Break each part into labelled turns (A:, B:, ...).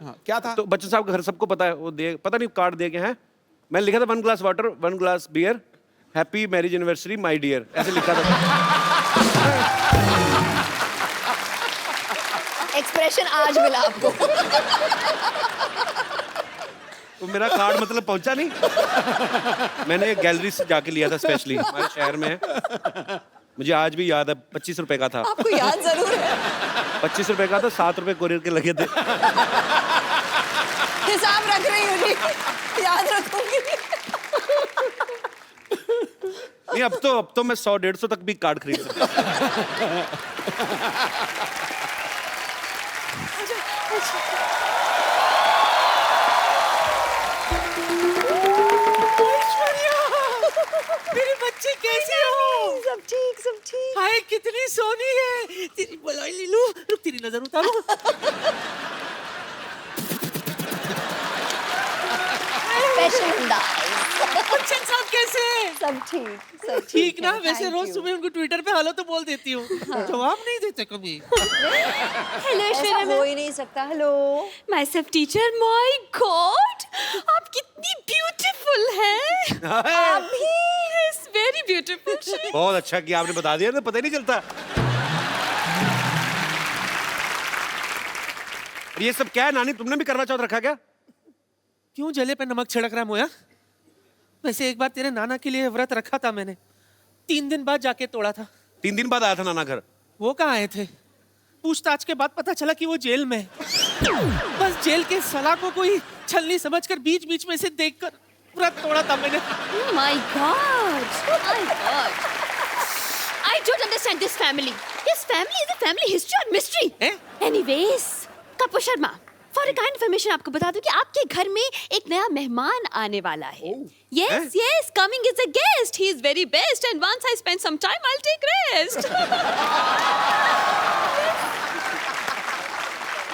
A: हाँ, क्या था?
B: तो बच्चन साहब का घर सबको पता है, वो दे पता नहीं कार्ड दे के हैं। मैंने लिखा था 1 glass water 1 glass beer, happy marriage anniversary my dear, ऐसे लिखा था।
C: एक्सप्रेशन आज मिला आपको।
B: तो मेरा कार्ड मतलब पहुंचा नहीं। मैंने एक गैलरी से जाके लिया था स्पेशली, हमारे शहर में है। मुझे आज भी याद है, 25 रुपए का था।
C: आपको याद जरूर है।
B: 25 रुपए का था, 7 रुपए कोरियर के लगे थे।
C: हिसाब रख रही हूँ जी, याद रखूंगी।
B: नहीं, अब तो मैं 100-150 तक भी कार्ड खरीद सकता हूँ।
D: मेरी बच्ची कैसी हो?
C: सब ठीक, सब ठीक।
D: हाय कितनी सोनी है। तेरी बुलाई ले लूं, रुक तेरी नजर उतारूं।
C: स्पेशल अंदाज।
D: बच्चन साहब कैसे हैं?
C: सब ठीक, सब
D: ठीक ना?
C: है,
D: वैसे
C: thank
D: रोज
C: you।
D: सुबह उनको ट्विटर पे हेलो तो बोल देती हूँ, जवाब नहीं देते कभी।
E: हेलो
C: ऐसा
E: ऐश्वर्या
C: हो ही नहीं सकता। Hello.
E: My self teacher, my God आप कितनी ब्यूटीफुल हैं।
C: आप भी।
E: Yes very beautiful.
B: बहुत अच्छा कि आपने बता दिया, तो पता ही नहीं चलता। ये सब क्या है नानी, तुमने भी करवा चौथ रखा क्या?
D: क्यों जले पे नमक छिड़क रहा मोया? वैसे एक बार तेरे नाना के लिए व्रत रखा था मैंने, 3 दिन बाद जाके तोड़ा था।
B: 3 दिन बाद आया था नाना घर।
D: वो कहाँ आए थे? पूछताछ के बाद पता चला कि वो जेल में है। बस जेल के सलाखों को ही छलनी समझकर बीच बीच में से देखकर व्रत तोड़ा था मैंने।
E: My God my God I don't understand this family. This family is a family history और मिस्ट्री।
D: हैं?
E: Anyways कपू Sharma, for a kind information आपको बता दूं कि आपके घर में एक नया मेहमान आने वाला है। Yes yes, coming is a guest, he is very best and once I spend some time I will take rest.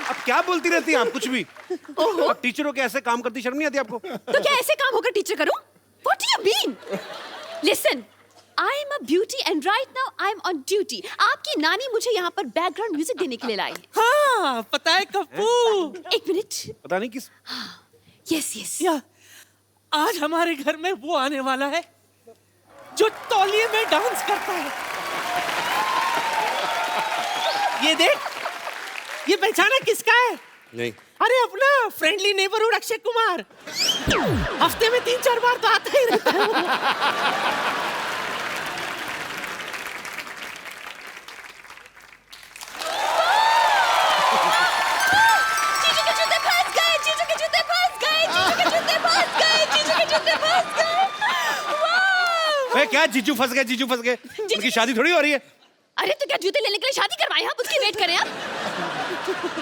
B: अब क्या बोलती रहती हैं आप कुछ भी? आप टीचरों के ऐसे काम करती, शर्म नहीं आती आपको?
E: तो क्या ऐसे काम होकर टीचर करूं? What do you mean? Listen, I am a beauty and right now I am on duty. आपकी नानी मुझे यहाँ पर बैकग्राउंड म्यूजिक देने के लिए लाई है।
D: हाँ, पता है कप्पू।
E: एक मिनट।
B: पता नहीं किस।
E: Yes yes.
D: या, आज हमारे घर में वो आने वाला है जो तौलिए में डांस करता है। ये देख, ये पहचाना किसका है?
B: नहीं।
D: अरे अपना फ्रेंडली नेबरहुड अक्षय कुमार। हफ्ते में 3-4 बार तो आता ही रहता है वो।
E: जीजू के जूते फंस गए, जीजू के जूते फंस गए, जीजू के जूते फंस गए, जीजू के जूते फंस गए। वाह!
B: क्या जीजू फंस गए, जीजू फंस गए? उनकी शादी थोड़ी हो रही है।
E: अरे तो क्या जूते लेने के लिए शादी करवाएं हम? उसकी वेट करें आप।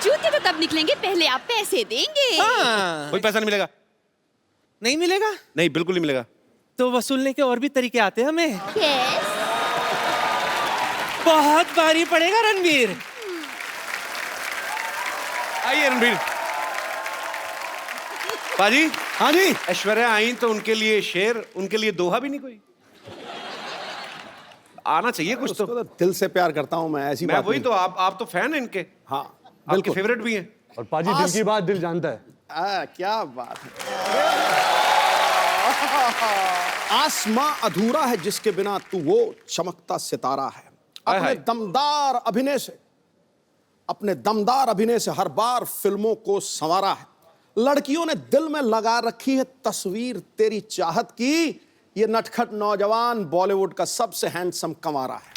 E: जूते तो तब निकलेंगे, पहले आप पैसे देंगे।
D: हाँ।
B: कोई पैसा नहीं मिलेगा।
D: नहीं मिलेगा?
B: नहीं, बिल्कुल नहीं मिलेगा।
D: तो वसूलने के और भी तरीके आते हैं हमें।
E: यस।
D: बहुत भारी पड़ेगा रणवीर।
B: आइए रणबीर। पाजी।
A: हाँ जी।
B: ऐश्वर्या आई तो उनके लिए शेर, उनके लिए दोहा भी नहीं कोई? आना चाहिए कुछ तो।
A: उसको तो दिल से प्यार करता हूँ मैं, ऐसी
B: मैं
A: बात
B: वही
A: नहीं।
B: तो, आप तो फैन हैं इनके।
A: हाँ
B: आपके
A: बिल्कुल।
B: फेवरेट भी हैं।
F: और पाजी दिल की बात दिल जानता है।
A: क्या बात है। आसमां अधूरा है जिसके बिना तू वो चमकता सितारा है।
B: हाय
A: अपने
B: हाय।
A: दमदार अभिनय से हर बार फिल्मों को संवारा है। लड़कियों ने दिल में लगा रखी है तस्वीर तेरी चाहत की। ये नटखट नौजवान बॉलीवुड का सबसे हैंडसम कंवारा है।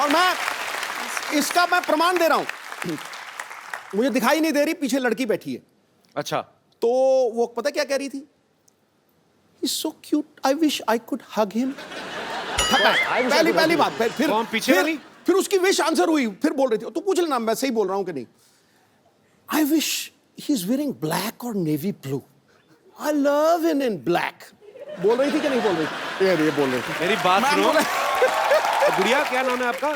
A: और मैं इसका प्रमाण दे रहा हूं। मुझे दिखाई नहीं दे रही, पीछे लड़की बैठी है।
B: अच्छा।
A: तो वो पता क्या कह रही थी? He's so cute. I wish I could hug him. पहली बात।
B: कौन पीछे वाली?
A: फिर उसकी विश आंसर हुई। फिर बोल रही थी, तू पूछ लेना मैं सही बोल रहा हूं कि नहीं। I wish he's wearing black or navy blue. I love him in black. बोल रही थी कि नहीं बोल रही थी? ये बोल रही थी।
B: मेरी बात
A: मैं
B: सुनो।
A: बोल
B: गुड़िया, क्या नाम है आपका?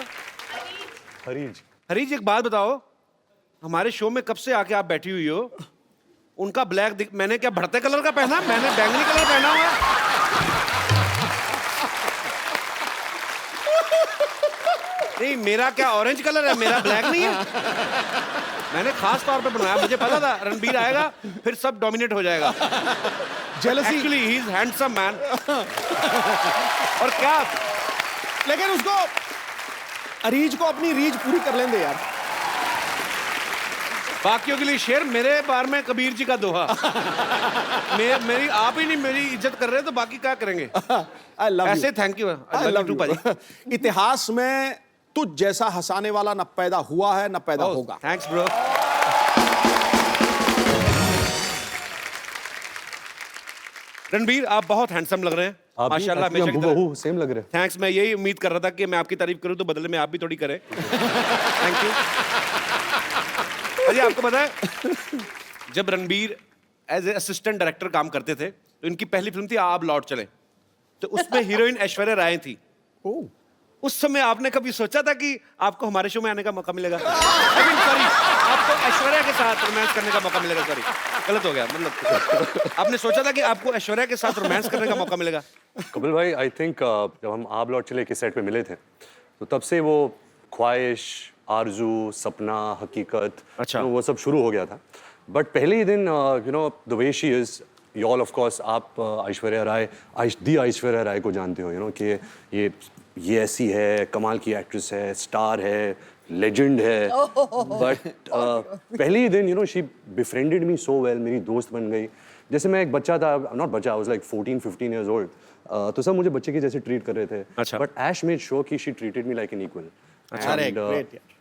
F: हरीज।
B: हरीज, एक बात बताओ, हमारे शो में कब से आके आप बैठी हुई हो? उनका ब्लैक मैंने क्या बढ़ते कलर का पहना? मैंने बैंगनी कलर पहना हुआ है। नहीं, मेरा क्या ऑरेंज कलर है, मेरा ब्लैक नहीं है। मैंने खास तौर पे बनाया, मुझे पता था रणबीर आएगा फिर सब डोमिनेट हो जाएगा।
A: Jealousy.
B: Actually he is handsome man. और क्या,
A: लेकिन उसको अरीज को अपनी रीज पूरी कर लेंगे यार।
B: बाकियों के लिए शेर, मेरे बार में कबीर जी का दोहा। मेरी आप ही नहीं मेरी इज्जत कर रहे तो बाकी क्या करेंगे।
A: आई लव
B: ऐसे thank you, I love you भाई।
A: इतिहास में तुझ जैसा हंसाने वाला न पैदा हुआ है न पैदा होगा।
B: Thanks bro. रणबीर आप बहुत हैंडसम लग रहे हैं
F: आप
B: माशाल्लाह।
F: भी हूबहू सेम लग रहे हैं।
B: थैंक्स, मैं यही उम्मीद कर रहा था कि मैं आपकी तारीफ करूं तो बदले में आप भी थोड़ी करें। Thank you. अजी आपको पता है जब Ranbir as a assistant director काम करते थे तो इनकी पहली फिल्म थी आप लौट चले, तो उसमें हीरोइन ऐश्वर्या राय थी। उस समय आपने कभी सोचा था कि आपको हमारे शो में आने का मौका मिलेगा? सॉरी, आपको ऐश्वर्या के साथ रोमांस करने का मौका मिलेगा। सॉरी, गलत हो गया, मतलब आपने सोचा था कि आपको ऐश्वर्या के साथ रोमांस करने का मौका मिलेगा?
F: कपिल भाई आई थिंक जब हम आप लौट चले के सेट पे मिले थे तो तब से वो ख्वाहिश, आरजू, सपना, हकीकत,
B: अच्छा।
F: वो सब शुरू हो गया था। बट पहले ही दिन you know the way she is, you all of course आप ऐश्वर्या राय, दी ऐश्वर्या राय को जानते हो, यू नो कि ये ऐसी है, कमाल की एक्ट्रेस है, स्टार है, लेजेंड है। बट पहले ही दिन you know she befriended me so well, मेरी दोस्त बन गई। जैसे मैं एक बच्चा था, नॉट बच्चा, I was like 14-15 years old, तो सब मुझे बच्चे के जैसे ट्रीट कर रहे थे।
B: अच्छा।
F: बट ऐश मेड श्योर कि she treated me like an equal.
A: अरे ग्रेट यार।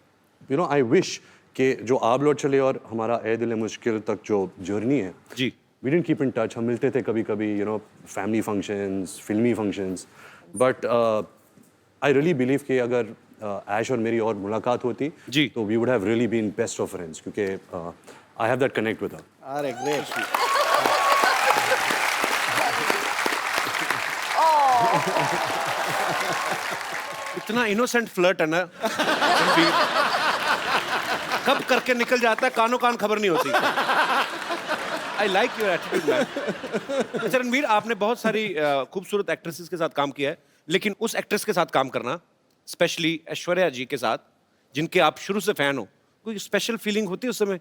F: यू नो आई विश कि जो आप लौट चले और हमारा ए दिल मुश्किल तक जो जर्नी है,
B: जी,
F: we didn't keep in touch. हम मिलते थे कभी कभी, यू नो फैमिली फंक्शंस, फिल्मी functions. But I really believe कि अगर ऐश और मेरी और मुलाकात होती
B: जी,
F: तो we would have really been best of friends, क्योंकि I have that connect with her.
A: अरे ग्रेट।
B: इतना इनोसेंट फ्लर्ट है ना रणबीर, कब करके निकल जाता है कानों कान खबर नहीं होती। I like your attitude man. अच्छा रणबीर, आपने बहुत सारी खूबसूरत एक्ट्रेसेस के साथ काम किया है, लेकिन उस एक्ट्रेस के साथ काम करना, स्पेशली ऐश्वर्या जी के साथ जिनके आप शुरू से फैन हो, कोई स्पेशल फीलिंग होती है उस समय?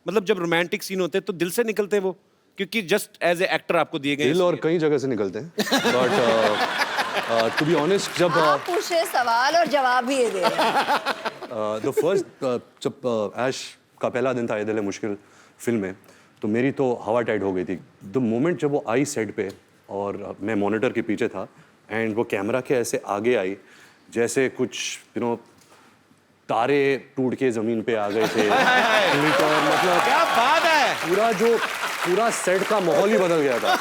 B: मतलब जब रोमांटिक सीन होते हैं तो दिल से निकलते हैं वो, क्योंकि जस्ट एज ए एक्टर आपको दिए गए
F: दिल और कई जगह से निकलते हैं। बट टू बी ऑनेस्ट, जब
C: आप पूछ रहे सवाल और जवाब भी ये दे रहे हैं।
F: द फर्स्ट जब ऐश का पहला दिन था ए दिल मुश्किल फिल्म में, तो मेरी तो हवा टाइट हो गई थी। द मोमेंट जब वो आई सेट पे और मैं मॉनिटर के पीछे था एंड वो कैमरा के ऐसे आगे आई जैसे कुछ यू नो तारे टूट के जमीन पे आ गए थे। मतलब
B: क्या बात है।
F: पूरा सेट का माहौल ही बदल गया था।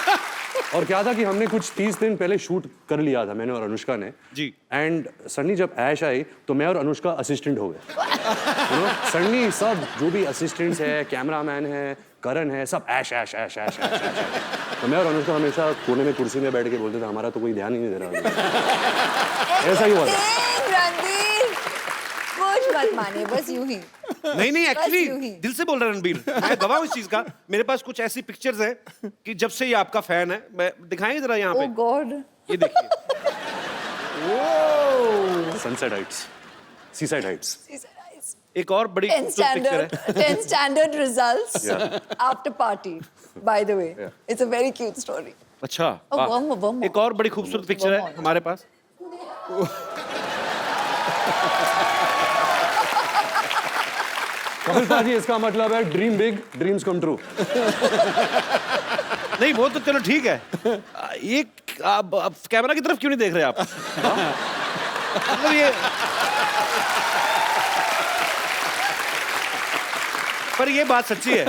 F: और क्या था कि हमने कुछ 30 दिन पहले शूट कर लिया था, मैंने और अनुष्का ने
B: जी।
F: एंड सडनली जब ऐश आई तो मैं और अनुष्का असिस्टेंट हो गए। यू नो सडनली सब जो भी असिस्टेंट्स है, कैमरामैन है, करण है, सब ऐश ऐश ऐश ऐश ऐश ऐश। तो मैं और अनुष्का हमेशा कोने में कुर्सी में बैठ के बोलते थे हमारा तो कोई ध्यान ही नहीं दे रहा। ऐसा ही हुआ था।
C: रणबीर, कुछ मत मानिए, बस यूं ही।
B: नहीं नहीं,
C: बस यूं ही।
B: एक्चुअली दिल से बोल रहा है रणबीर, मैं गवाह हूं इस चीज का। मेरे पास कुछ ऐसी पिक्चर्स हैं कि जब से ये आपका फैन है, मैं दिखाएंगे जरा यहाँ
C: ओह
B: पे,
C: गॉड।
B: ये देखिए।
F: Sunset Heights, seaside Heights.
B: एक और बड़ी
C: 10
B: खूबसूरत पिक्चर है।
C: 10 standard results
F: Yeah.
C: after party, by the way.
F: Yeah.
C: It's a very cute story.
B: अच्छा,
C: Oh,
B: वाह।
C: one more, one more.
B: एक और बड़ी खूबसूरत पिक्चर
C: One
B: है
C: more.
B: हमारे पास।
F: कपिल पाजी, इसका मतलब है dream big, dreams come true.
B: नहीं वो तो चलो ठीक है, ये आप कैमरा की तरफ क्यों नहीं देख रहे आप? मतलब ये, पर ये बात सच्ची है,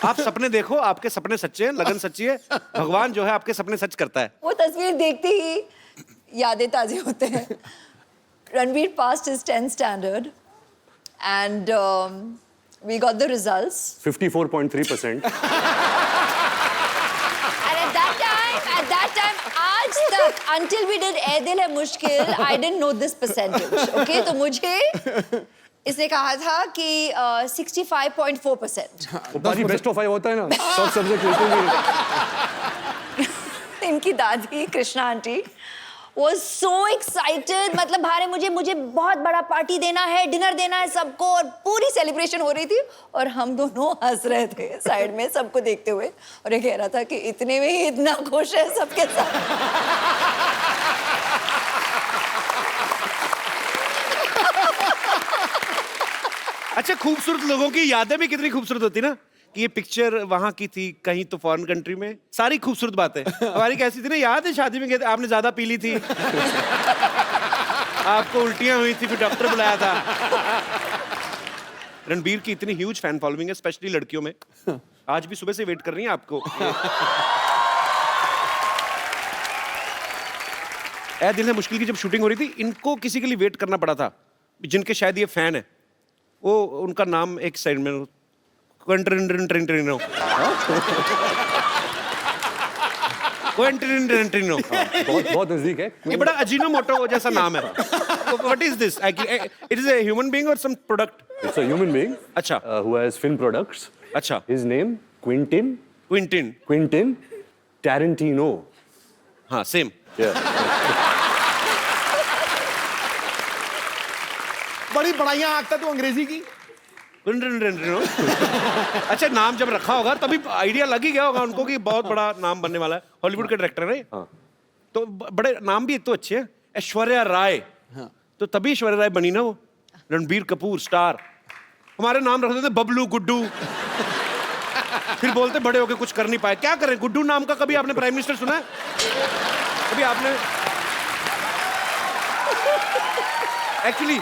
B: आप सपने देखो, आपके सपने सच्चे हैं, लगन सच्ची है, भगवान जो है आपके सपने सच करता है।
C: वो तस्वीर देखते ही यादें ताज़ी होते हैं। Ranbir passed his 10th standard and we got the results.
F: 54.3%।
C: And at that time, आज तक, until we did ए दिल है मुश्किल, I didn't know this percentage. Okay, तो मुझे इसने कहा था कि 65.4%.
F: वो पाजी बेस्ट ऑफ 5 होता है ना, सब सब्जेक्ट लेते हैं।
C: इनकी दादी Krishna aunty was so excited. मतलब भारे मुझे बहुत बड़ा पार्टी देना है, डिनर देना है सबको, और पूरी सेलिब्रेशन हो रही थी और हम दोनों हंस रहे थे साइड में सबको देखते हुए, और ये कह रहा था कि इतने में ही इतना खुश है सबके साथ.
B: अच्छा, खूबसूरत लोगों की यादें भी कितनी खूबसूरत होती ना, कि ये पिक्चर वहां की थी कहीं तो फॉरेन कंट्री में, सारी खूबसूरत बातें. हमारी कैसी थी ना, याद है शादी में गए थे, आपने ज्यादा पी ली थी, आपको उल्टियां हुई थी, फिर डॉक्टर बुलाया था. रणबीर की इतनी ह्यूज फैन फॉलोइंग है, स्पेशली लड़कियों में. आज भी सुबह से वेट कर रही हैं आपको. ए दिल है मुश्किल की जब शूटिंग हो रही थी, इनको किसी के लिए वेट करना पड़ा था, जिनके शायद ये फैन है. वो उनका नाम एक साइड में क्वेंटिनो.
F: बहुत नजदीक है.
B: ये बड़ा अजीनोमोटो जैसा नाम है. What is this? It is a human being और some product?
F: It's a human being.
B: अच्छा.
F: Who has film products.
B: अच्छा.
F: His name Quentin Tarantino.
B: हाँ, सेम.
F: Yeah.
A: बड़ी बड़ाइयां आंकता तू अंग्रेजी की.
B: अच्छा, नाम जब रखा होगा तभी आइडिया लग ही गया होगा उनको कि बहुत बड़ा नाम बनने वाला है. हॉलीवुड के डायरेक्टर है.
F: हाँ.
B: तो बड़े नाम भी एक तो अच्छे हैं. ऐश्वर्या राय. तो तभी ऐश्वर्या राय बनी ना वो. रणबीर कपूर स्टार. हमारे नाम रख देते बबलू, गुड्डू. फिर बोलते बड़े होके कुछ कर नहीं पाए. क्या करें, गुड्डू नाम का कभी आपने प्राइम मिनिस्टर सुना है? कभी आपने? एक्चुअली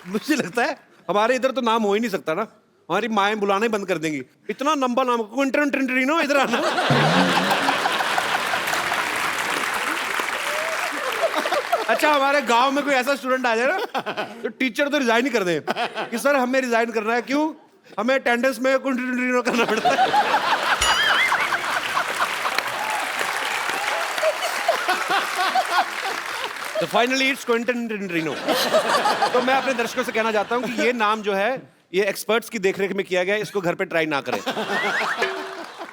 B: मुझे लगता है हमारे इधर तो नाम हो ही नहीं सकता ना. हमारी माएं बुलाना ही बंद कर देंगी. इतना लंबा नाम, क्विंटनो, इधर आना. अच्छा, हमारे गांव में कोई ऐसा स्टूडेंट आ जाए ना, तो टीचर तो रिजाइन ही कर दे कि सर हमें रिजाइन करना है. क्यों? हमें अटेंडेंस में क्विंटनो करना पड़ता है. तो फाइनली इट्स क्विंटन टिनटिनो. तो मैं अपने दर्शकों से कहना चाहता हूं कि ये नाम जो है, ये एक्सपर्ट्स की देखरेख में किया गया है. इसको घर पे ट्राई ना करें.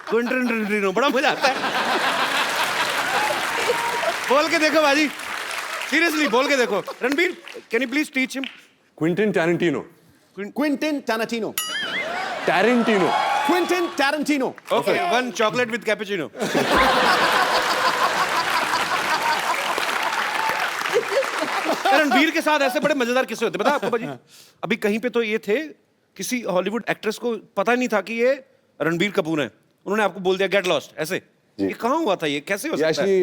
B: क्विंटन टिनटिनो बड़ा मजा आता है. बोल के देखो बाजी, सीरियसली बोल के देखो. Ranbir, can you please teach him?
F: Quentin Tarantino.
A: Quentin Tarantino.
B: Okay, one chocolate with cappuccino. Ranbir के साथ ऐसे बड़े मजेदार किस्से होते, पता है आपको बाजी? अभी कहीं पे तो ये थे, किसी हॉलीवुड एक्ट्रेस को पता नहीं था कि ये रणबीर कपूर हैं. उन्होंने आपको बोल दिया गेट लॉस्ट ऐसे.
F: जी.
B: ये कहाँ हुआ था? ये कैसे हो सकता है?
F: एक्चुअली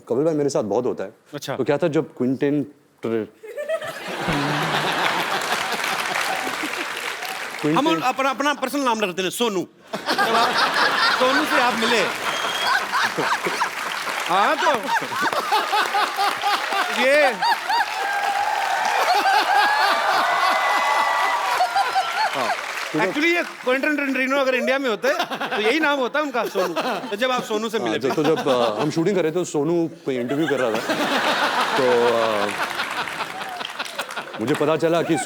F: कपिल भाई मेरे साथ बहुत होता है.
B: अच्छा.
F: तो क्या था जब क्विंटन
B: हम अपना पर्सनल नाम रखते हैं सोनू. सोनू से आप मिले. हाँ, तो ये एक्चुअली ये क्विंटन टिनटिनो अगर इंडिया में होते तो यही नाम होता उनका, सोनू. तो जब आप सोनू से मिले,
F: तो जब हम शूटिंग कर रहे थे तो सोनू कोई इंटरव्यू कर रहा था. तो मुझे पता चला कि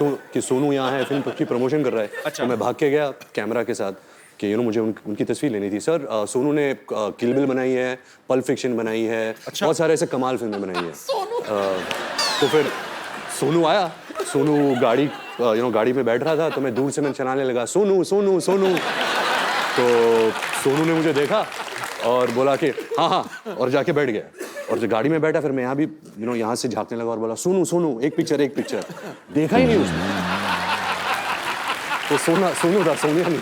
F: सोनू यहाँ है, फिल्म की प्रमोशन कर रहा है.
B: अच्छा.
F: तो मैं भाग के गया कैमरा के साथ कि मुझे उनकी तस्वीर लेनी थी. सर सोनू ने किल बिल बनाई है, पल्प फिक्शन बनाई है.
B: अच्छा.
F: बहुत सारे ऐसे कमाल फिल्में बनाई हैं. तो फिर सोनू आया. सोनू गाड़ी में बैठ रहा था, तो मैं दूर से मैं चलाने लगा सोनू सोनू सोनू. तो सोनू ने मुझे देखा और बोला कि हाँ हाँ, और जाके बैठ गया. और जब गाड़ी में बैठा फिर मैं यहाँ भी यहाँ से झांकने लगा और बोला सोनू सोनू एक पिक्चर. देखा ही नहीं उसने. तो सोनू था, सोनिया नहीं.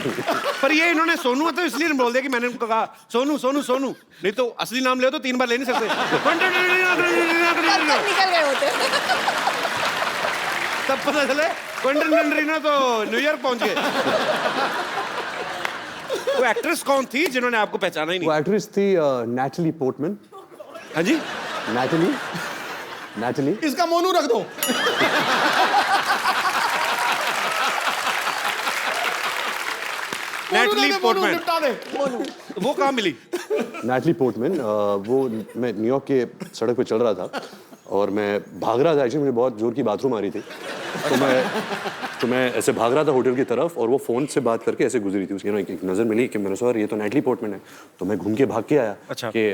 B: पर ये इन्होंने सोनू है तो इसलिए बोल दिया कि मैंने उनको कहा सोनू सोनू सोनू. नहीं तो असली नाम ले तो 3 बार ले नहीं सकते.
C: निकल गए होते.
B: तब पता चले क्विंटन टिनटिनो तो न्यूयॉर्क पहुंच गए. वो एक्ट्रेस कौन थी जिन्होंने आपको पहचाना ही
F: वो
B: नहीं?
F: एक्ट्रेस थी नैटली पोर्टमैन.
B: हाँ जी,
F: नैटली.
A: इसका मोनू रख दो.
B: Natalie Portman.
A: निपटा दे.
B: वो कहाँ मिली?
F: Natalie Portman. वो मैं न्यूयॉर्क के सड़क पे चल रहा था और मैं भाग रहा था. एक्चुअली मुझे बहुत जोर की बाथरूम आ रही थी. तो मैं तो मैं ऐसे भाग रहा था होटल की तरफ और वो फ़ोन से बात करके ऐसे गुजरी थी, उसकी एक नज़र मिली कि मैंने सोचा ये तो नैटली पोर्टमैन है, तो मैं घूम के भाग के आया
B: अच्छा।
F: कि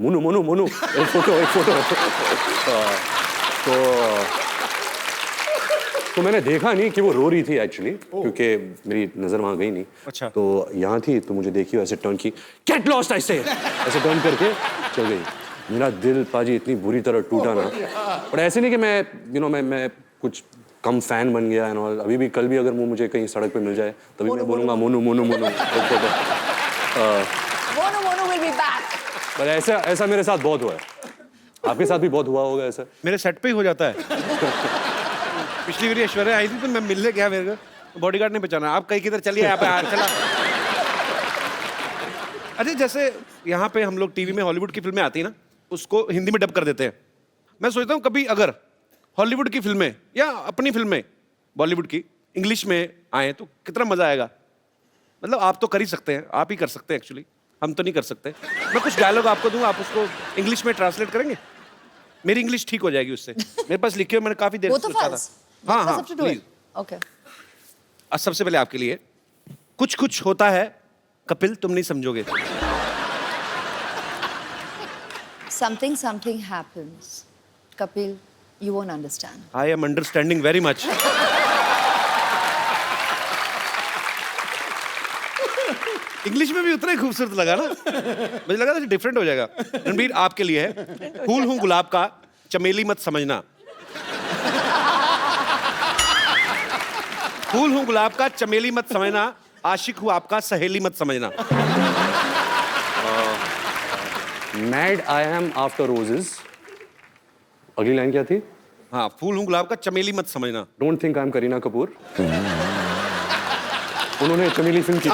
F: मोनू मोनू मोनू एक फ़ोटो तो मैंने देखा नहीं कि वो रो रही थी एक्चुअली, क्योंकि मेरी नज़र वहाँ गई नहीं।
B: अच्छा।
F: तो यहाँ थी तो मुझे देखी ऐसे टर्न की, गेट लॉस्ट ऐसे ऐसे टर्न करके चल गई। मेरा दिल पाजी इतनी बुरी तरह टूटा ना, और ऐसे नहीं कि मैं कुछ कम फैन बन गया है। अभी भी कल भी अगर वो मुझे कहीं सड़क पे मिल जाए तभी मैं बोलूँगा Monu Monu Monu.
C: Monu Monu will be back.
F: पर ऐसा मेरे साथ बहुत हुआ है, आपके साथ भी बहुत हुआ होगा ऐसा?
B: मेरे सेट पे ही हो जाता है। पिछली बार ऐश्वर्या आई थी तो मैं मिलने गया, मेरे को बॉडीगार्ड ने पहचाना, आप कहीं किधर चलिए यहाँ पे चला। अरे जैसे यहाँ पे हम लोग टीवी में हॉलीवुड की फिल्में आती है ना, उसको हिंदी में डब कर देते हैं। मैं सोचता हूँ कभी अगर हॉलीवुड की फिल्में या अपनी फिल्में बॉलीवुड की इंग्लिश में आए तो कितना मजा आएगा। मतलब आप तो कर ही सकते हैं, आप ही कर सकते हैं एक्चुअली, हम तो नहीं कर सकते। मैं कुछ डायलॉग आपको दूंगा, आप उसको इंग्लिश में ट्रांसलेट करेंगे, मेरी इंग्लिश ठीक हो जाएगी उससे। मेरे पास लिखे हुए मैंने काफी देर से सोचा था। हाँ हाँ प्लीज।
C: ओके।
B: आज सबसे पहले आपके लिए कुछ कुछ होता है कपिल, तुम नहीं समझोगे।
C: Something happens. Kapil, you won't understand.
B: I am understanding very much. English में भी उतना ही खूबसूरत लगा ना, मुझे लगा था डिफरेंट हो जाएगा। रणबीर आपके लिए है, फूल हूं गुलाब का चमेली मत समझना। फूल हूं गुलाब का चमेली मत समझना, आशिक हूं आपका सहेली मत समझना।
F: Mad I am after roses. अगली लाइन क्या थी?
B: हाँ, फूल हूं गुलाब का चमेली मत समझना।
F: Don't think I am Kareena Kapoor. उन्होंने चमेली फिल्म की थी।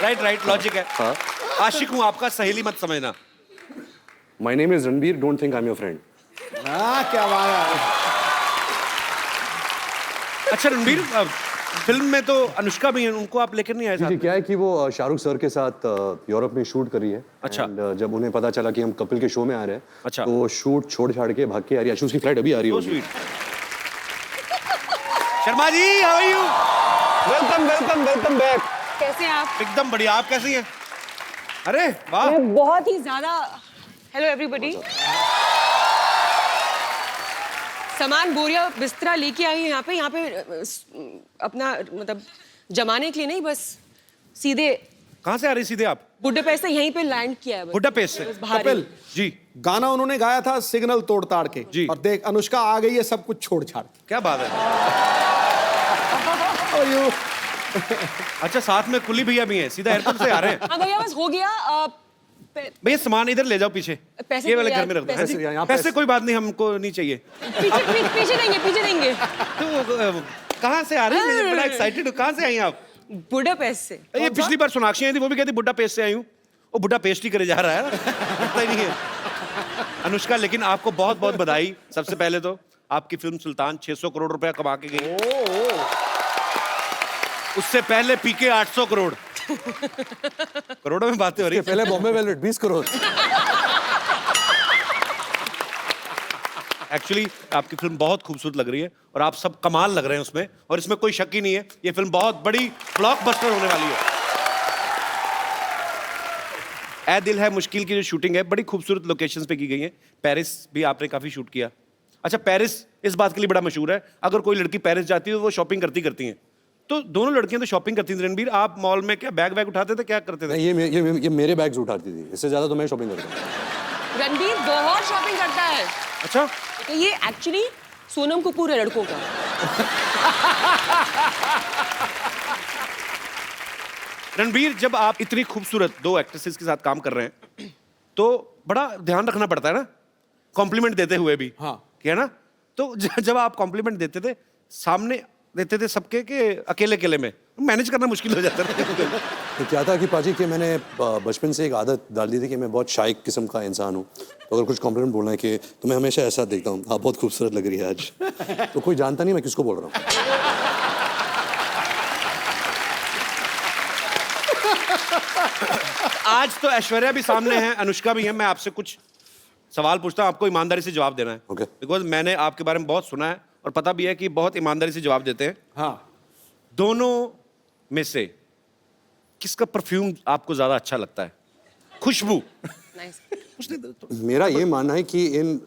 B: राइट लॉजिक है।
F: हाँ।
B: आशिक हूं आपका सहेली मत समझना।
F: My name is Ranbir, don't think I am your friend.
A: क्या बात है।
B: अच्छा रणबीर, फिल्म में तो अनुष्का भी है, उनको आप लेकर नहीं आए साथ
F: जी,
B: में?
F: क्या है कि वो शाहरुख सर के साथ यूरोप में शूट कर रही है।
B: अच्छा।
F: And, जब उन्हें पता चला कि हम कपिल के शो में आ रहे हैं,
B: अच्छा।
F: तो वो शूट छोड़ छाड़ के भाग के आ रही है। उसकी फ्लाइट अभी आ रही
B: So
F: होगी।
B: sweet. Sharma ji, how are you?
F: Welcome back.
G: कैसे हैं आप?
B: एकदम बढ़िया, आप कैसी हैं? अरे वाह,
G: मैं बहुत ही ज्यादा हेलो एवरीबॉडी। सामान बोरिया बिस्तरा लेके आई हूँ यहाँ पे अपना मतलब जमाने के लिए नहीं, बस सीधे
B: कहाँ से आ रही सीधे आप?
G: बुडापेस्ट से यहीं पे लैंड किया है बस।
B: बुडापेस्ट से?
G: बस बाहर ही।
A: कपिल
B: जी,
A: गाना उन्होंने गाया था सिग्नल तोड़ ताड़ के
B: जी।
A: और देख अनुष्का आ गई है सब कुछ छोड़ छाड़ के।
B: क्या बात है।
A: How are you?
B: अच्छा, साथ में कुली भैया भी हैं, सीधा एयरपोर्ट से आ रहे हैं।
G: हाँ भैया बस हो गया।
B: भैया सामान इधर ले जाओ पीछे,
G: पैसे
B: ये वाले
G: नहीं
B: घर में रख दो।
G: पैसे-
F: यहाँ
B: पैसे कोई बात नहीं, हमको नहीं चाहिए।
G: पीछे देंगे।
B: तो कहाँ से आ रही है? बड़ा एक्साइटेड, कहाँ से आई आप?
G: बुडापेस्ट से।
B: ये पिछली बार सोनाक्षी आई थी, वो भी कहती बुड्ढा पेस्ट से आई हूँ। वो बुड्ढा पेस्ट ही करे जा रहा है, पता ही नहीं है। अनुष्का, लेकिन आपको बहुत बहुत बधाई। सबसे पहले तो आपकी फिल्म सुल्तान 600 करोड़ रुपया कमा के गई। उससे पहले पीके 800 करोड़। करोड़ों में बातें हो रही है।
F: पहले बॉम्बे वेलवेट 20 करोड़।
B: एक्चुअली आपकी फिल्म बहुत खूबसूरत लग रही है और आप सब कमाल लग रहे हैं उसमें, और इसमें कोई शक ही नहीं है, ये फिल्म बहुत बड़ी ब्लॉकबस्टर होने वाली है। ऐ दिल है मुश्किल की जो शूटिंग है बड़ी खूबसूरत लोकेशंस पे की गई है। पेरिस भी आपने काफी शूट किया। अच्छा, पेरिस इस बात के लिए बड़ा मशहूर है, अगर कोई लड़की पेरिस जाती है तो वो शॉपिंग करती हैं। तो दोनों लड़कियां तो शॉपिंग करती थी। रणबीर, आप मॉल में क्या बैग उठाते थे, क्या करते थे?
F: ये मेरे बैग्स उठाती थी, इससे ज्यादा तो मैं शॉपिंग करता हूँ।
G: रणबीर बहुत शॉपिंग करता है।
B: अच्छा,
G: तो ये एक्चुअली सोनम कपूर है लड़कों का।
B: रणबीर, जब आप इतनी खूबसूरत दो एक्ट्रेसेस के साथ काम कर रहे हैं तो बड़ा ध्यान रखना पड़ता है ना, कॉम्प्लीमेंट देते हुए भी।
A: हाँ।
B: क्या ना, तो जब आप कॉम्प्लीमेंट देते थे, सामने देते थे सबके के अकेले में, मैनेज करना मुश्किल हो जाता था।
F: तो क्या था कि पाजी कि मैंने बचपन से एक आदत डाल दी थी कि मैं बहुत शाइक किस्म का इंसान हूँ। तो अगर कुछ कॉम्प्लीमेंट बोलना है कि तो मैं हमेशा ऐसा देखता हूँ, आप बहुत खूबसूरत लग रही है आज। तो कोई जानता नहीं मैं किसको बोल रहा हूँ।
B: आज तो ऐश्वर्या भी सामने है, अनुष्का भी है। मैं आपसे कुछ सवाल पूछता हूँ, आपको ईमानदारी से जवाब देना है।
F: Okay.
B: बिकॉज मैंने आपके बारे में बहुत सुना है और पता भी है कि बहुत ईमानदारी से जवाब देते हैं।
A: हाँ,
B: दोनों में से किसका परफ्यूम आपको ज्यादा अच्छा लगता है? खुशबू।
G: नाइस।
F: मेरा ये मानना है कि इन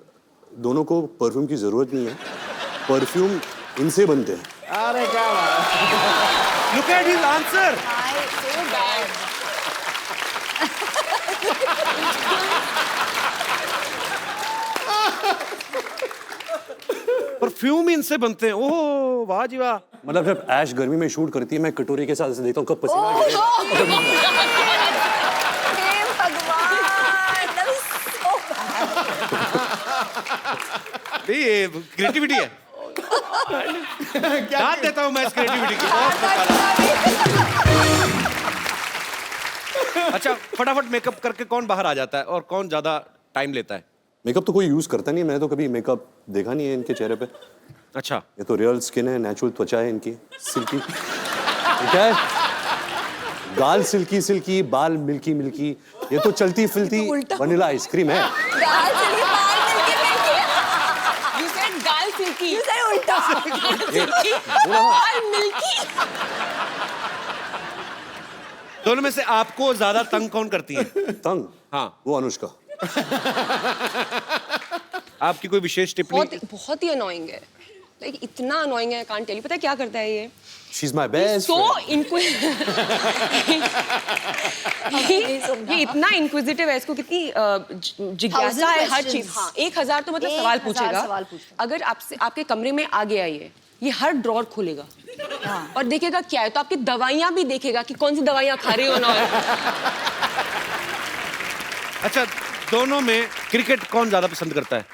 F: दोनों को परफ्यूम की जरूरत नहीं है, परफ्यूम इनसे बनते हैं।
A: अरे क्या बात।
B: Look at his answer. Perfume इनसे बनते हैं। ओह वाह जी वाह।
F: मतलब जब ऐश गर्मी में शूट करती है, मैं कटोरी के साथ ऐसे देखता हूँ कब पसीना गिरेगा।
C: हे भगवान, that was so bad.
B: ये क्रिएटिविटी है। दाद देता हूँ मैं इस क्रिएटिविटी की। बहुत अच्छा, फटाफट मेकअप करके कौन बाहर आ जाता है और कौन ज्यादा टाइम लेता है?
F: मेकअप तो कोई यूज करता नहीं है, मैंने तो कभी मेकअप देखा नहीं है इनके चेहरे पे।
B: अच्छा,
F: ये तो रियल स्किन है, नेचुरल त्वचा है इनकी, सिल्की। क्या है? गाल सिल्की सिल्की, बाल मिल्की मिल्की, ये तो चलती फिरती वनीला आइसक्रीम है।
C: गाल चली, बाल मिलके मिलके।
G: You said गाल सिल्की।
C: You said उल्टा।
G: गाल मिल्की।
B: दोनों में से आपको ज्यादा तंग कौन करती है?
F: तंग?
B: हाँ।
F: वो अनुष्का।
B: आपकी कोई विशेष टिप्पणी?
G: बहुत ही अनोइंग है, लाइक इतना अनोइंग है, कांट टेल यू। पता है क्या करता है ये?
F: She's my best
G: So
F: friend.
G: ये इतना इंक्विजिटिव है, इसको कितनी जिज्ञासा है हर चीज। हाँ, 1000 तो मतलब सवाल
C: 1000
G: पूछेगा।
C: सवाल पूछता।
G: अगर आपसे आपके कमरे में आ गया ये हर ड्रॉर खोलेगा और देखेगा क्या है, तो आपकी दवाइयां भी देखेगा कि कौन सी दवाइयां खा रही हो ना।
B: अच्छा, दोनों में क्रिकेट कौन ज्यादा पसंद करता है?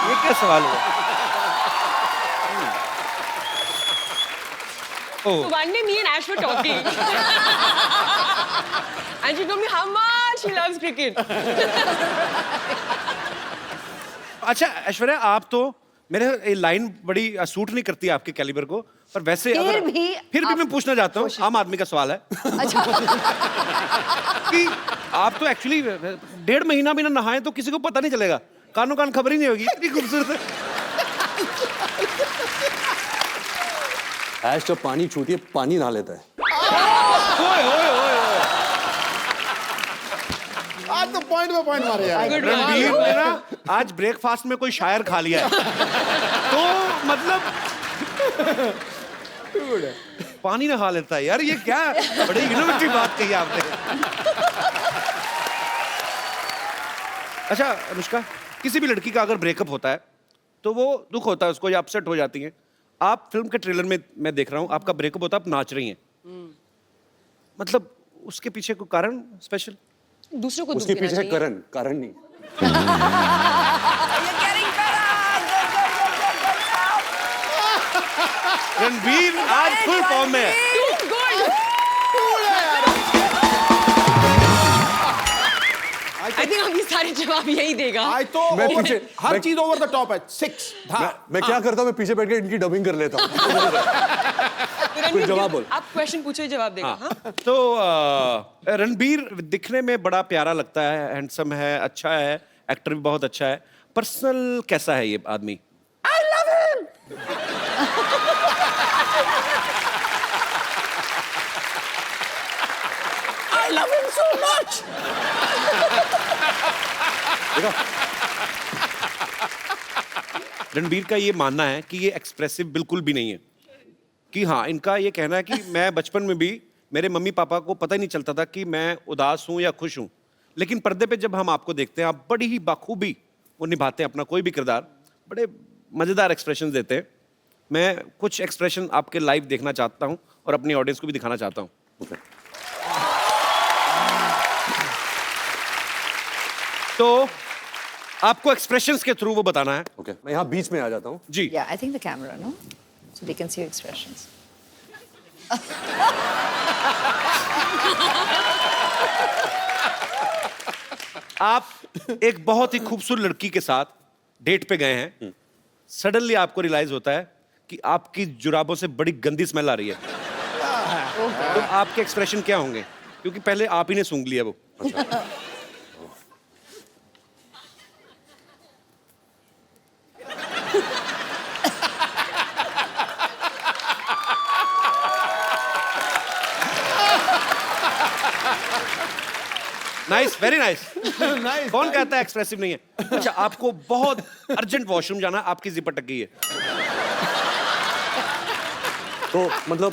B: ये क्या सवाल हुआ?
G: So one day me and Ash were talking and she told me how much she loves cricket.
B: अच्छा ऐश्वर्या, आप तो मेरे ये लाइन बड़ी सूट नहीं करती आपके कैलिबर को, पर वैसे फिर भी मैं पूछना चाहता हूँ, आम आदमी का सवाल है।
C: अच्छा।
B: कि आप तो एक्चुअली 1.5 महीना भी ना नहाए तो किसी को पता नहीं चलेगा, कानों कान खबर ही नहीं होगी, इतनी खूबसूरत है।
F: ऐश जब पानी छूती है, पानी नहा लेता है।
B: ओए ओए ओए ओए।
A: आज तो पॉइंट पे पॉइंट मारे यार।
B: रणबीर ने ना आज ब्रेकफास्ट में कोई शायर खा लिया है। तो मतलब पानी नहा लेता है यार, ये क्या बड़ी इनोवेटिव बात कही आपने। अच्छा अनुष्का, किसी भी लड़की का अगर ब्रेकअप होता है तो वो दुख होता है उसको, या अपसेट हो जाती है। आप फिल्म के ट्रेलर में मैं देख रहा हूँ आपका ब्रेकअप होता है, आप नाच रही हैं। मतलब उसके पीछे कोई कारण स्पेशल?
G: दूसरों को दुख
F: उसके
G: देना
F: पीछे
G: चाहिए।
F: कारण नहीं।
B: रणबीर आज फुल फॉर्म में है।
G: I think अभी सारे जवाब यही देगा।
A: आज तो
F: मैं पीछे-
A: हर
F: मैं-
A: चीज ओवर द टॉप है। 6
F: मैं क्या करता हूँ, मैं पीछे बैठ के इनकी डबिंग कर लेता हूँ। कोई जवाब बोल।
G: आप क्वेश्चन पूछो, जवाब देगा। हाँ?
B: तो रणबीर दिखने में बड़ा प्यारा लगता है, हैंडसम है, अच्छा है, एक्टर भी बहुत अच्छा है। पर्सनल कैसा है ये आदमी?
A: I love him so much.
B: Ranbir का ये मानना है कि ये एक्सप्रेसिव बिल्कुल भी नहीं है। कि हाँ, इनका ये कहना है कि मैं बचपन में भी मेरे मम्मी पापा को पता ही नहीं चलता था कि मैं उदास हूं या खुश हूं, लेकिन पर्दे पे जब हम आपको देखते हैं आप बड़ी ही बाखूबी वो निभाते हैं अपना कोई भी किरदार, बड़े मजेदार एक्सप्रेशन देते हैं। मैं कुछ एक्सप्रेशन आपके लाइव देखना चाहता हूं और अपनी ऑडियंस को भी दिखाना चाहता हूं। तो आपको एक्सप्रेशंस के थ्रू वो बताना है।
F: ओके, मैं यहाँ बीच में आ जाता हूँ।
B: जी।
C: Yeah, I think the camera, no? So they can see your expressions.
B: आप एक बहुत ही खूबसूरत लड़की के साथ डेट पे गए हैं, सडनली आपको रियलाइज होता है कि आपकी जुराबों से बड़ी गंदी स्मेल आ रही है। तो आपके एक्सप्रेशन क्या होंगे? क्योंकि पहले आप ही ने सूंघ लिया वो। Nice, very nice.
A: Nice,
B: कौन कहता है एक्सप्रेसिव नहीं है? अच्छा, आपको बहुत अर्जेंट वॉशरूम जाना, आपकी जिप अटक गई है।
F: तो मतलब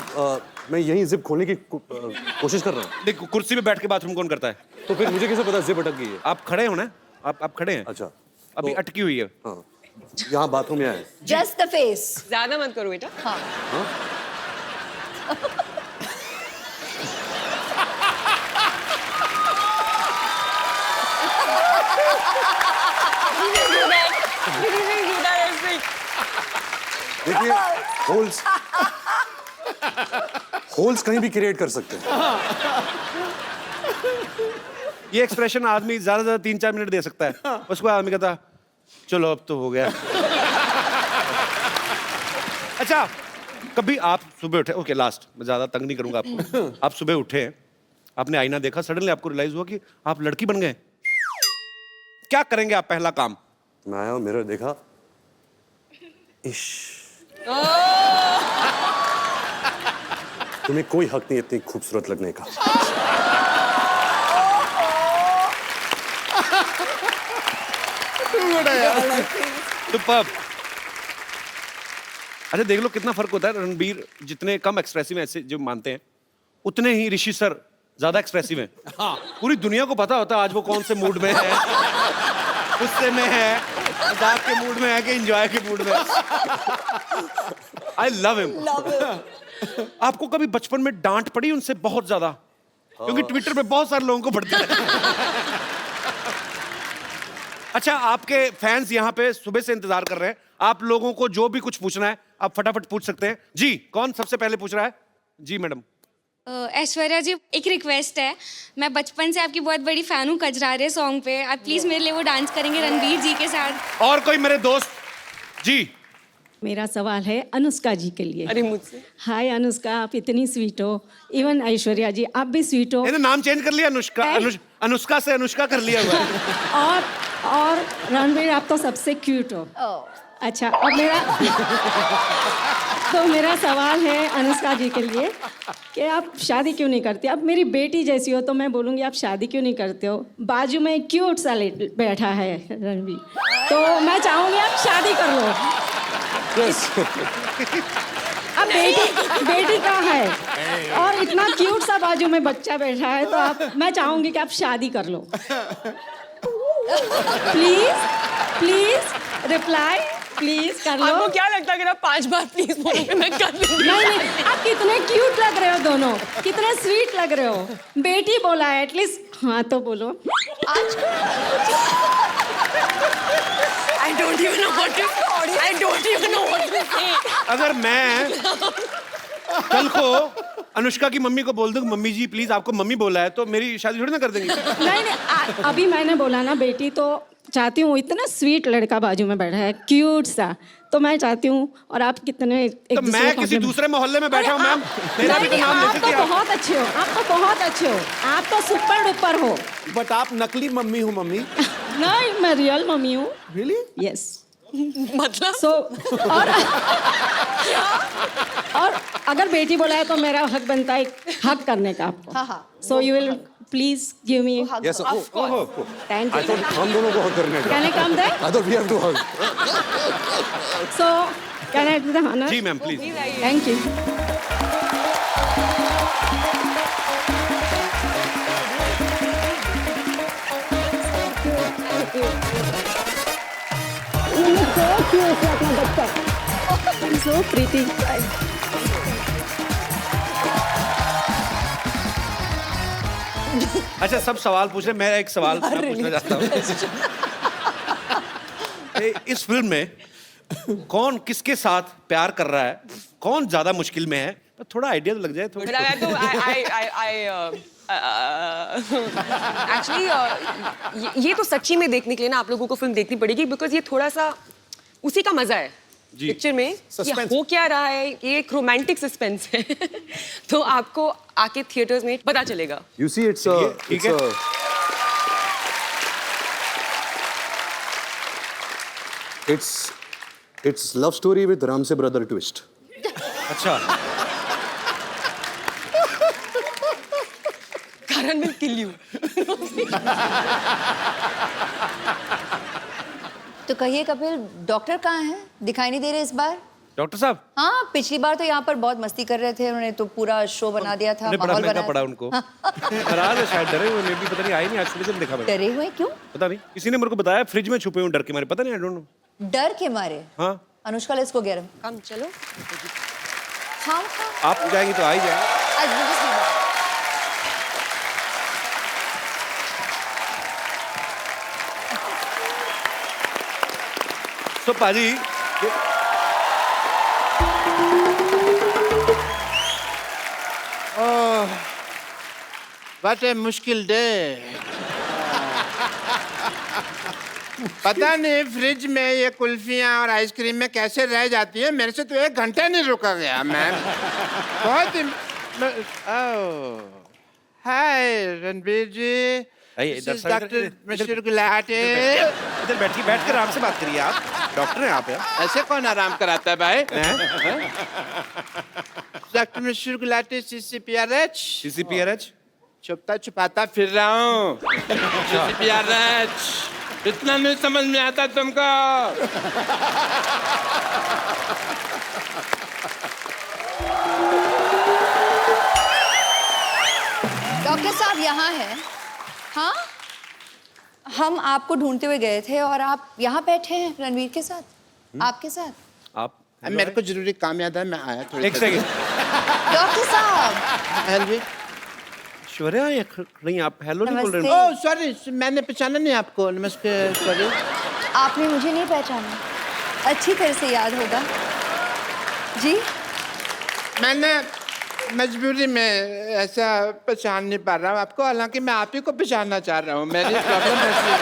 F: मैं यहीं जिप खोलने की कोशिश कर रहा हूँ।
B: देख, कुर्सी पे बैठ के बाथरूम कौन करता है?
F: तो फिर मुझे कैसे पता जिप अटक गई है?
B: आप खड़े हो ना? आप खड़े हैं?
F: अच्छा,
B: अभी अटकी हुई है।
F: हाँ, यहाँ बाथरूम यहाँ है।
C: Just the face.
G: ज्यादा मत करो बेटा।
C: हाँ।
F: देखिए, होल्स कहीं भी क्रिएट कर सकते हैं।
B: ये एक्सप्रेशन आदमी ज्यादा से ज्यादा 3-4 मिनट दे सकता है। उसको आदमी कहता चलो अब तो हो गया। अच्छा, कभी आप सुबह उठे, ओके लास्ट, मैं ज्यादा तंग नहीं करूंगा आपको। आप सुबह उठे, आपने आईना देखा, सडनली आपको रियलाइज हुआ कि आप लड़की बन गए। क्या करेंगे आप पहला काम?
F: मैं आया और मिरर देखा, इश, तुम्हें कोई हक नहीं इतनी खूबसूरत लगने का।
B: सुपर्ब। अच्छा, देख लो कितना फर्क होता है। रणबीर जितने कम एक्सप्रेसिव ऐसे जो मानते हैं, उतने ही ऋषि सर ज्यादा एक्सप्रेसिव हैं। हाँ, पूरी दुनिया को पता होता है आज वो कौन से मूड में है, गुस्से में है, मजाक के मूड में है कि एंजॉय के मूड में। I love him. आपको कभी बचपन में डांट पड़ी उनसे बहुत ज्यादा? क्योंकि ट्विटर पे बहुत सारे लोगों को पड़ती है। अच्छा, आपके फैंस यहाँ पे सुबह से इंतजार कर रहे हैं। आप लोगों को जो भी कुछ पूछना है आप फटाफट पूछ सकते हैं। जी, कौन सबसे पहले पूछ रहा है? जी मैडम।
H: ऐश्वर्या जी, एक रिक्वेस्ट है। मैं बचपन से आपकी बहुत बड़ी फैन हूँ कजरारे सॉन्ग पे। आप प्लीज मेरे लिए वो डांस करेंगे रणबीर जी के साथ।
B: और कोई मेरे दोस्त? जी।
I: मेरा सवाल है अनुष्का जी के लिए।
G: अरे मुझसे?
I: हाय अनुष्का, आप इतनी स्वीट हो। इवन ऐश्वर्या जी, आप भी स्वीट हो।
B: मैंने नाम चेंज कर लिया, अनुष्का से अनुष्का कर लिया हुआ है।
I: और रणबीर, आप तो सबसे क्यूट हो। अच्छा, अब मेरा सवाल है अनुष्का जी के लिए कि आप शादी क्यों नहीं करती? अब मेरी बेटी जैसी हो तो मैं बोलूँगी आप शादी क्यों नहीं करते हो? बाजू में क्यूट सा बैठा है रणबीर, तो मैं चाहूँगी आप शादी कर लो। अब बेटी कहाँ है और इतना क्यूट सा बाजू में बच्चा बैठा है, तो मैं चाहूँगी कि आप शादी कर लो। प्लीज रिप्लाई, प्लीज कर लो।
G: आपको क्या लगता है अगर आप 5 बार प्लीज बोलोगे मैं कर लूंगी?
I: नहीं, आप कितने क्यूट लग रहे हो दोनों, कितने स्वीट लग रहे हो। बेटी बोला है, एटलीस्ट हाँ तो बोलो।
G: I don't even know what to say.
B: अगर मैं कल को अनुष्का की मम्मी को बोल दूं मम्मी जी प्लीज आपको मम्मी बोला है, तो मेरी शादी थोड़ी ना कर देंगी।
I: नहीं, अभी मैंने बोला ना बेटी, तो चाहती हूँ इतना स्वीट लड़का बाजू में बैठा है क्यूट सा, तो मैं चाहती हूँ। और आप कितने
B: तो मैं किसी दूसरे मोहल्ले में बैठा हूँ मैम, मेरा भी तो नाम ले
I: आप
B: सकती
I: तो
B: हैं।
I: बहुत अच्छे हो, आप तो बहुत अच्छे हो, आप तो सुपर डुपर हो।
A: बट आप नकली मम्मी हो मम्मी।
I: नहीं, मैं रियल मम्मी हूँ।
A: रियली?
I: यस।
G: मतलब
I: सो और अगर बेटी बोला है तो मेरा हक बनता है हक करने का आपको। So you will please give me.
F: Yes,
I: thank
F: I
I: you.
F: thought हम दोनों को हक करने का।
I: Can I come there?
F: I thought we have to hug.
I: So can I do the honour?
B: जी ma'am please.
I: Thank you. So pretty.
B: अच्छा, सब सवाल पूछ रहे, मैं एक सवाल मैं पूछना चाहता हूँ। इस फिल्म में कौन किसके साथ प्यार कर रहा है, कौन ज्यादा मुश्किल में है? तो थोड़ा आइडिया तो लग जाए।
G: But एक्चुअली ये तो सच्ची में देखने के लिए ना आप लोगों को फिल्म देखनी पड़ेगी, बिकॉज ये थोड़ा सा उसी का मजा है पिक्चर में कि हो क्या रहा है। ये एक रोमांटिक सस्पेंस है। तो आपको आके थिएटर्स में पता चलेगा।
F: You see, it's love story with Ramsey brother twist.
B: अच्छा,
G: Karan will kill you.
C: तो कहिए कपिल, डॉक्टर कहाँ हैं? दिखाई नहीं दे रहे इस बार?
B: डॉक्टर साहब
C: हाँ, पिछली बार तो यहाँ पर बहुत मस्ती कर रहे थे, उन्होंने तो पूरा शो बना दिया था,
B: बड़ा
C: माहौल
B: महंगा
C: बनाया
B: पड़ा
C: था।
B: उनको। नाराज है शायद, डरे हुए, मे भी पता नहीं, आई नहीं आज सुबह से देखा मैंने।
C: डरे हुए क्यों?
B: पता नहीं, किसी ने मेरे को बताया फ्रिज में छुपे हुए डर के मारे, पता नहीं, आई डोंट नो।
C: डर के मारे?
B: हाँ
C: Anushka let's go get him.
G: Come, चलो.
C: हाँ हाँ,
B: आप जाएंगी तो आ ही जाए।
C: आज मुझे सीधा।
B: तो पाजी
J: What a मुश्किल डे. पता नहीं फ्रिज में ये कुल्फियाँ और आइसक्रीम में कैसे रह जाती है. मेरे से तो 1 घंटा नहीं रुका गया मैम. बहुत ही. Hi Ranbir ji. Doctor mister Gulati.
B: इधर बैठिए, बैठ कर आराम से बात करिए आप. डॉक्टर हैं आप यार.
J: ऐसे कौन आराम कराता है भाई? Doctor mister Gulati CCPRH.
B: CCPRH
J: छुपता छुपाता फिर रहा हूँ. CCPRH. इतना नहीं समझ में आता तुमको.
C: डॉक्टर साहब यहाँ हैं? हाँ, हम आपको ढूंढते हुए गए थे और आप यहाँ बैठे हैं रणवीर के साथ, आपके साथ.
B: आप
J: मेरे को जरूरी काम याद है, मैं आया थोड़ी.
B: एक सेकंड.
C: डॉक्टर साहब.
J: हाँ जी.
B: ऐश्वर्या नहीं, आप हेलो नहीं बोल रहे
C: नमस्ते.
B: हो.
J: ओह सॉरी, मैंने पहचाना नहीं आपको. नमस्ते. सॉरी.
C: आपने मुझे नहीं पहचाना? अच्छी तरह से याद होगा जी.
J: मैंने मजबूरी में ऐसा पहचान नहीं पा रहा हूँ आपको, हालांकि मैं आप ही को पहचानना चाह रहा हूँ. मेरी प्रॉब्लम ऐसी है.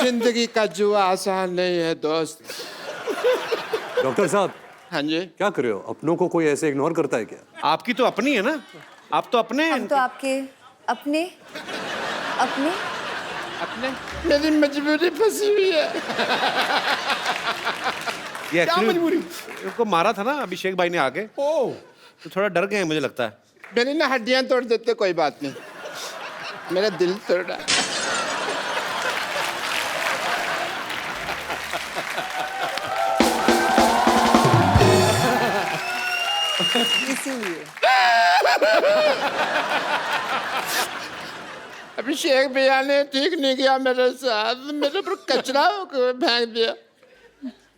J: जिंदगी का जुआ आसान नहीं है दोस्त.
F: डॉक्टर साहब,
J: हाँ जी.
F: क्या कर रहे हो? अपनों को कोई ऐसे इग्नोर करता है क्या?
B: आपकी तो अपनी है ना, आप तो अपने
C: हम तो आपके अपने अपने
J: अपने. मेरी मजबूरी फंसी हुई है.
B: ये एक्चुअली उनको मारा था ना अभिषेक भाई ने आके, तो थोड़ा डर गए हैं मुझे लगता है.
J: मेरी ना हड्डियां तोड़ देते, कोई बात नहीं. मेरा दिल तोड़ा.
C: इसीलिए.
J: अभिषेक भैया ने ठीक नहीं किया मेरे साथ. मेरे पर कचरा फेंक दिया.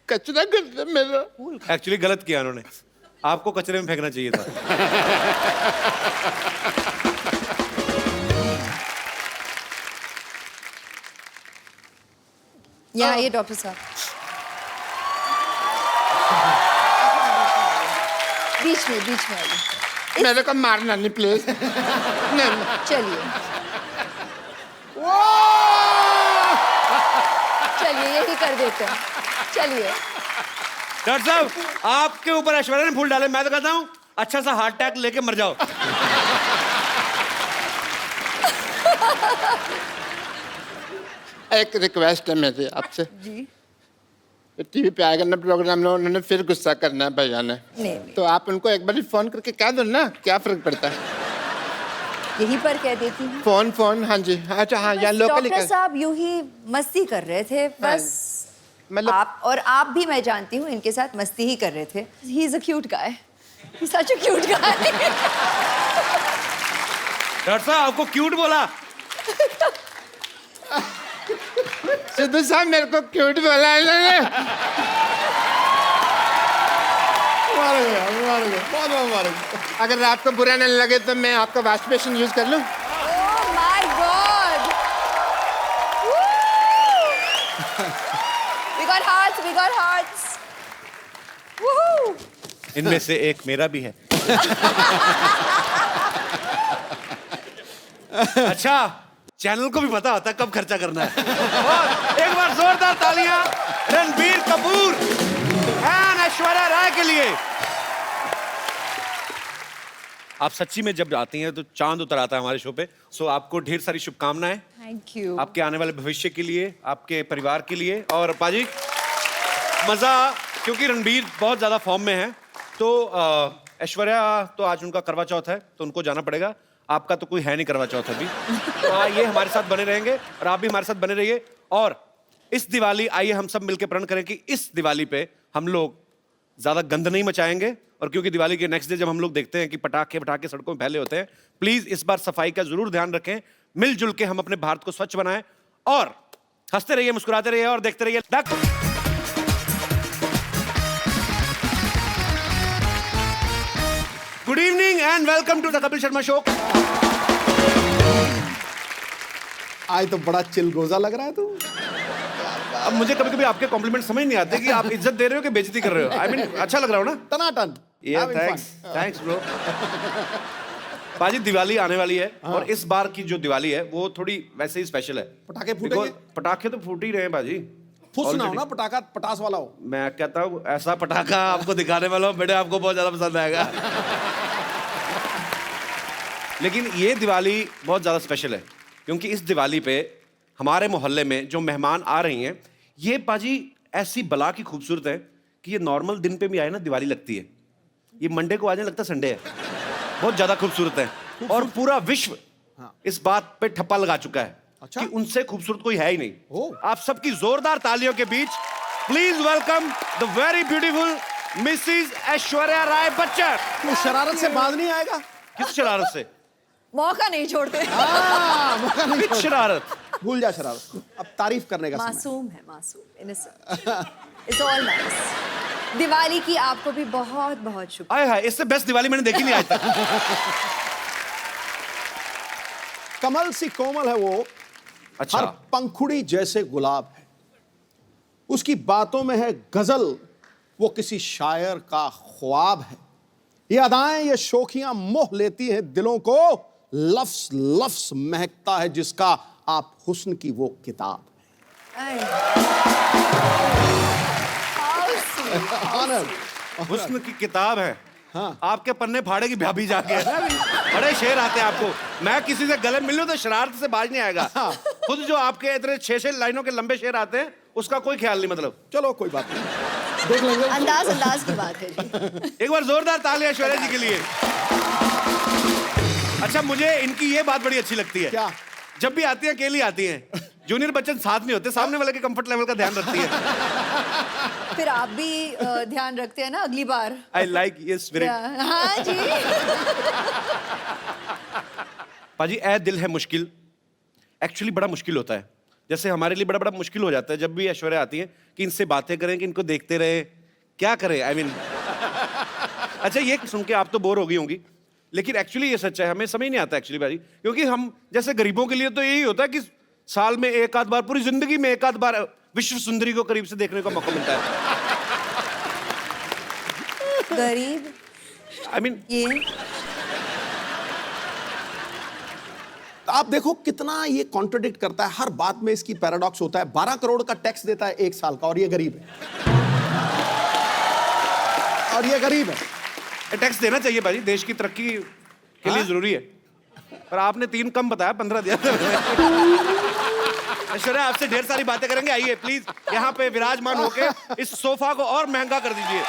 J: कचरा कर दिया मेरा.
B: एक्चुअली गलत किया उन्होंने, आपको कचरे में फेंकना चाहिए था.
C: यहाँ आइए डॉक्टर साहब. बीच में आइए.
J: मेरे को मारना नहीं प्लीज. नहीं.
C: चलिए चलिए, यही कर देते हैं. चलिए.
B: डॉक्टर साहब, आपके ऊपर ऐश्वर्या ने फूल डाले, मैं तो कहता हूँ अच्छा सा हार्ट अटैक लेके मर जाओ.
J: एक रिक्वेस्ट है मेरी आपसे.
C: जी.
J: टीवी पे आएगा ना प्रोग्राम में, उन्होंने फिर गुस्सा करना है भैया ने.
C: नहीं.
J: तो आप उनको एक बार फोन करके कह दो ना, क्या फर्क पड़ता है.
C: यहीं पर कह देती हूँ.
J: फोन. हाँ जी. अच्छा हाँ, यहाँ लोकल.
C: डॉक्टर साहब यूं ही मस्ती कर रहे थे बस.
J: मतलब
C: आप भी, मैं जानती हूँ, इनके साथ मस्ती ही कर रहे थे. He is a cute guy. Such a cute guy.
B: Doctor साहब आपको क्यूट बोला?
J: सिद्धू साहब मेरे को क्यूट बोला है इन्होंने. अगर आपको बुरा नहीं लगे तो मैं आपका वॉश बेसिन यूज कर लूं.
C: Oh my God. We got hearts. Woohoo.
B: इनमें से एक मेरा भी है. अच्छा, चैनल को भी पता होता है कब खर्चा करना है. और एक बार जोरदार तालियां रणबीर कपूर एंड ऐश्वर्या राय के लिए. आप सच्ची में जब आती हैं तो चांद उतर आता है हमारे शो पे. सो आपको ढेर सारी शुभकामनाएं
C: थैंक यू.
B: आपके आने वाले भविष्य के लिए, आपके परिवार के लिए. और पाजी मजा, क्योंकि रणबीर बहुत ज्यादा फॉर्म में है, तो ऐश्वर्या तो आज उनका करवा चौथ है तो उनको जाना पड़ेगा। आपका तो कोई है नहीं करवा चौथ अभी, तो ये हमारे साथ बने रहेंगे और आप भी हमारे साथ बने रहिए। और इस दिवाली आइए हम सब मिलकर प्रण करें कि इस दिवाली पे हम लोग ज्यादा गंद नहीं मचाएंगे। और क्योंकि दिवाली के नेक्स्ट डे जब हम लोग देखते हैं कि पटाखे सड़कों में फैले होते हैं, प्लीज इस बार सफाई का जरूर ध्यान रखें। मिलजुल के हम अपने भारत को स्वच्छ बनाएं और हंसते रहिए, मुस्कुराते रहिए और देखते रहिए। Good evening and welcome to the Kapil Sharma show.
A: आज तो बड़ा चिलगोजा लग रहा है तू।
B: अब मुझे कभी कभी आपके कॉम्प्लीमेंट समझ नहीं आते कि आप इज्जत दे रहे हो कि बेइज्जती कर रहे हो। आई मीन अच्छा लग रहा हो ना?
A: टनाटन।
B: Thanks bro. बाजी दिवाली आने वाली है और इस बार की जो दिवाली है वो थोड़ी वैसे ही स्पेशल है।
A: पटाखे फूटेंगे?
B: पटाखे तो फूट ही रहे हैं बाजी।
A: फुस ना हो ना, पटाखा पटास वाला हो।
B: मैं कहता हूँ ऐसा पटाखा आपको दिखाने वाला हूँ बेटे, आपको बहुत ज्यादा पसंद आएगा। लेकिन ये दिवाली बहुत ज्यादा स्पेशल है क्योंकि इस दिवाली पे हमारे मोहल्ले में जो मेहमान आ रही हैं, ये बाजी ऐसी बला की खूबसूरत है कि ये नॉर्मल दिन पे भी आए ना दिवाली लगती है। ये मंडे को आ जाए लगता है संडे है। बहुत ज्यादा खूबसूरत है और पूरा विश्व इस बात पे ठप्पा लगा चुका है कि उनसे खूबसूरत कोई है ही नहीं। आप सबकी जोरदार तालियों के बीच please welcome the very beautiful missus Aishwarya Rai Bachchan.
A: तू शरारत से बाज नहीं आएगा?
B: किस शरारत से?
C: मौका नहीं छोड़ते।
A: मौका नहीं छोड़ते।
B: शरारत
A: भूल जा शरारत, अब तारीफ करने का समय।
C: मासूम है, मासूम, innocent. It's all nice. Diwali की आपको भी बहुत बहुत शुक्रिया।
B: आए हाय, इससे बेस्ट दिवाली मैंने देखी नहीं आज तक।
A: कमल सी कोमल है वो,
B: अच्छा।
A: हर पंखुड़ी जैसे गुलाब है, उसकी बातों में है गजल, वो किसी शायर का ख्वाब है। ये अदाएं, ये शोखियां मोह लेती हैं दिलों को, लफ्ज लफ्ज महकता है जिसका आप हुस्न की वो किताब है।
B: हुस्न की किताब है। हाँ। आपके पन्ने फाड़ेगी भाभी जाके। बड़े शेर आते हैं आपको। मैं किसी से गले मिल लूं तो शरारत से बाज नहीं आएगा। हाँ। खुद जो आपके इतने 6-6 लाइनों के लंबे शेर आते हैं उसका कोई ख्याल नहीं। मतलब
A: चलो कोई बात नहीं, देख लेंगे।
C: अंदाज की बात है जी।
B: एक बार जोरदार ताली ऐश्वर्या जी के लिए। अच्छा, मुझे इनकी ये बात बड़ी अच्छी लगती है।
A: क्या?
B: जब भी आती है अकेली आती हैं। जूनियर बच्चन साथ नहीं होते, सामने वाले के कंफर्ट लेवल का ध्यान रखती है।
C: फिर आप भी ध्यान रखते हैं ना अगली बार।
B: आई लाइक ये स्पिरिट।
C: हाँ जी।
B: पाजी ऐ दिल है मुश्किल एक्चुअली बड़ा मुश्किल होता है। जैसे हमारे लिए बड़ा बड़ा मुश्किल हो जाता है जब भी ऐश्वर्या आती है कि इनसे बातें करें, कि इनको देखते रहे, क्या करें। आई मीन अच्छा, ये सुन के आप तो बोर हो गई होंगी, लेकिन एक्चुअली ये सच है। हमें समझ नहीं आता एक्चुअली भाई, क्योंकि हम जैसे गरीबों के लिए तो यही होता है कि साल में एक आध बार, पूरी जिंदगी में एक आध बार विश्व सुंदरी को करीब से देखने का मौका मिलता है।
C: गरीब
B: आई मीन
C: ये
A: आप देखो कितना ये कॉन्ट्रडिक्ट करता है, हर बात में इसकी पैराडॉक्स होता है। 12 करोड़ का टैक्स देता है 1 साल का और ये गरीब है। और ये गरीब है।
B: टैक्स देना चाहिए भाई, देश की तरक्की के लिए जरूरी है। पर आपने 3 कम बताया, 15 दिया। ऐश्वर्या आपसे ढेर सारी बातें करेंगे। आइए प्लीज यहाँ पे विराजमान होके इस सोफा को और महंगा कर दीजिए।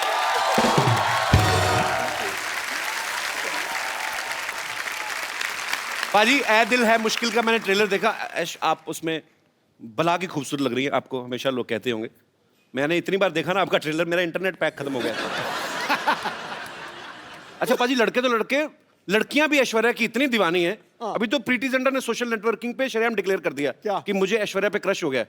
B: पाजी ऐ दिल है मुश्किल का मैंने ट्रेलर देखा। ऐश आप उसमें बला की खूबसूरत लग रही है। आपको हमेशा लोग कहते होंगे। मैंने इतनी बार देखा ना आपका ट्रेलर, मेरा इंटरनेट पैक खत्म हो गया। अच्छा पाजी, लड़के तो लड़के, लड़कियां भी ऐश्वर्या की इतनी दीवानी है। अभी तो प्रीति जिंटा ने सोशल नेटवर्किंग पे शरेआम डिक्लेयर कर दिया
A: क्या?
B: कि मुझे ऐश्वर्या पे क्रश हो गया।